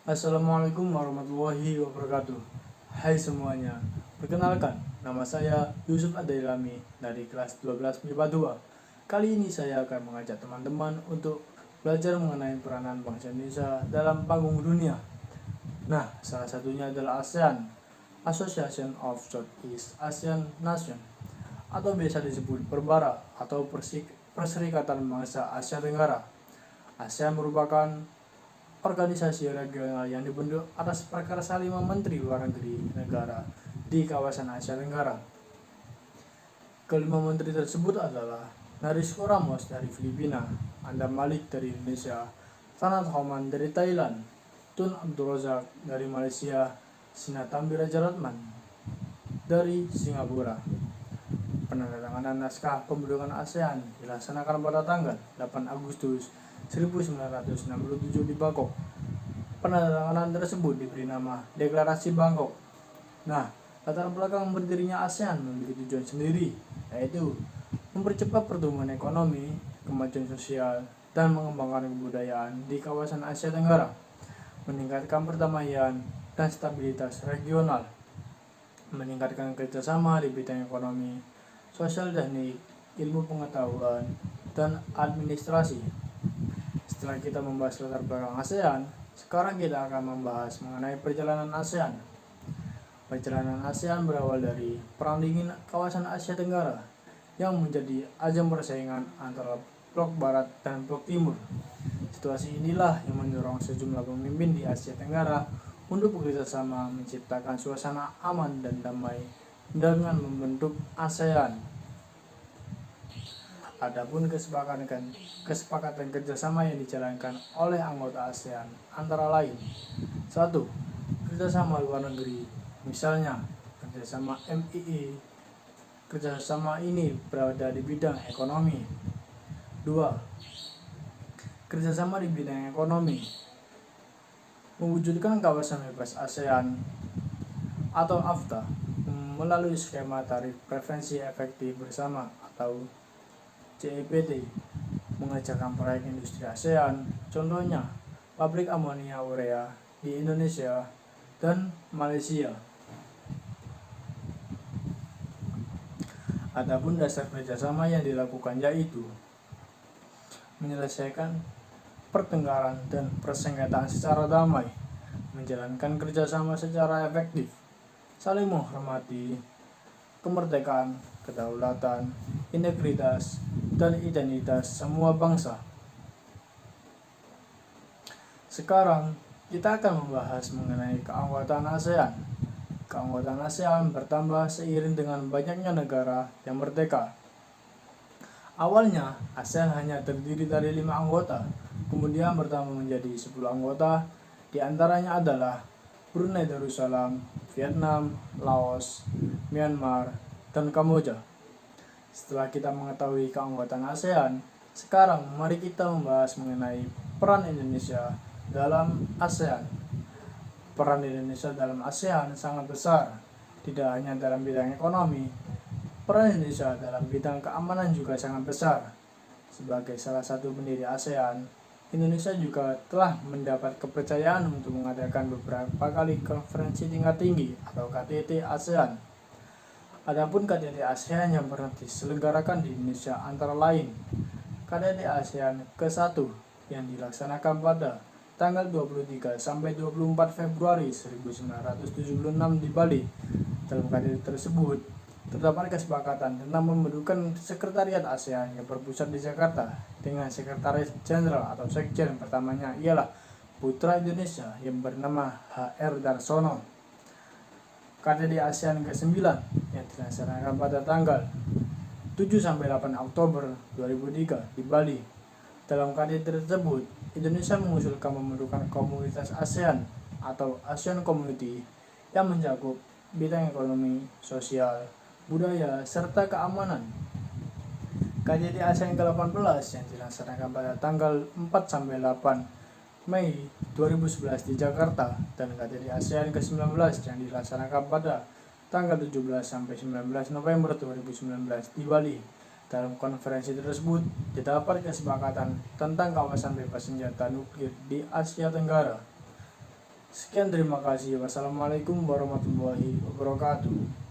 Assalamualaikum warahmatullahi wabarakatuh. Hai semuanya, perkenalkan, nama saya Yusuf Adailami dari kelas 12 MIPA 2. Kali ini saya akan mengajak teman-teman untuk belajar mengenai peranan bangsa Indonesia dalam panggung dunia. Nah, salah satunya adalah ASEAN, Association of Southeast Asian Nation, atau biasa disebut Perbara atau Perserikatan Bangsa Asia Tenggara. ASEAN merupakan organisasi regional yang dibentuk atas prakarsa 5 menteri luar negeri negara di kawasan Asia Tenggara. Kelima menteri tersebut adalah Narisco Ramos dari Filipina, Andam Malik dari Indonesia, Tanat Homan dari Thailand, Tun Abdul Razak dari Malaysia, Sinnathamby Rajaratnam dari Singapura. Penandatanganan naskah pembentukan ASEAN dilaksanakan pada tanggal 8 Agustus 1967 di Bangkok. Penandatanganan tersebut diberi nama Deklarasi Bangkok. Nah, latar belakang berdirinya ASEAN memiliki tujuan sendiri, yaitu mempercepat pertumbuhan ekonomi, kemajuan sosial, dan mengembangkan kebudayaan di kawasan Asia Tenggara, meningkatkan perdamaian dan stabilitas regional, meningkatkan kerjasama di bidang ekonomi, sosial teknik, ilmu pengetahuan, dan administrasi. Setelah kita membahas latar belakang ASEAN, sekarang kita akan membahas mengenai perjalanan ASEAN. Perjalanan ASEAN berawal dari Perang Dingin kawasan Asia Tenggara yang menjadi ajang persaingan antara blok Barat dan blok Timur. Situasi inilah yang mendorong sejumlah pemimpin di Asia Tenggara untuk bekerjasama menciptakan suasana aman dan damai dengan membentuk ASEAN. Adapun kesepakatan kerjasama yang dijalankan oleh anggota ASEAN antara lain: 1. Kerjasama luar negeri, misalnya kerjasama MII. Kerjasama ini berada di bidang ekonomi. 2. Kerjasama di bidang ekonomi, mewujudkan kawasan bebas ASEAN atau AFTA melalui skema tarif preferensi efektif bersama atau CEPT, mengerjakan proyek industri ASEAN, contohnya pabrik amonia urea di Indonesia dan Malaysia. Adapun dasar kerjasama yang dilakukan yaitu menyelesaikan pertengkaran dan persengketaan secara damai, menjalankan kerjasama secara efektif, saling menghormati kemerdekaan, kedaulatan, integritas, dan identitas semua bangsa. Sekarang kita akan membahas mengenai keanggotaan ASEAN. Keanggotaan ASEAN bertambah seiring dengan banyaknya negara yang merdeka. Awalnya, ASEAN hanya terdiri dari 5 anggota, kemudian bertambah menjadi 10 anggota, di antaranya adalah Brunei Darussalam, Vietnam, Laos, Myanmar, dan Kamboja. Setelah kita mengetahui keanggotaan ASEAN, sekarang mari kita membahas mengenai peran Indonesia dalam ASEAN. Peran Indonesia dalam ASEAN sangat besar, tidak hanya dalam bidang ekonomi. Peran Indonesia dalam bidang keamanan juga sangat besar. Sebagai salah satu pendiri ASEAN, Indonesia juga telah mendapat kepercayaan untuk mengadakan beberapa kali konferensi tingkat tinggi atau KTT ASEAN. Adapun KTT ASEAN yang pernah diselenggarakan di Indonesia antara lain KTT ASEAN ke-1 yang dilaksanakan pada tanggal 23 sampai 24 Februari 1976 di Bali. Dalam KTT tersebut terdapat kesepakatan tentang pembentukan sekretariat ASEAN yang berpusat di Jakarta dengan sekretaris jenderal atau sekjen pertamanya ialah putra Indonesia yang bernama HR Darsono. KTT ASEAN ke-9 yang dilaksanakan pada tanggal 7-8 Oktober 2003 di Bali. Dalam KTT tersebut, Indonesia mengusulkan pembentukan komunitas ASEAN atau ASEAN Community yang mencakup bidang ekonomi, sosial, budaya, serta keamanan. KTT ASEAN ke-18 yang dilaksanakan pada tanggal 4-8 Mei 2011 di Jakarta, dan KTT ASEAN ke-19 yang dilaksanakan pada tanggal 17-19 November 2019 di Bali. Dalam konferensi tersebut terdapat kesepakatan tentang kawasan bebas senjata nuklir di Asia Tenggara. Sekian, terima kasih. Wassalamualaikum warahmatullahi wabarakatuh.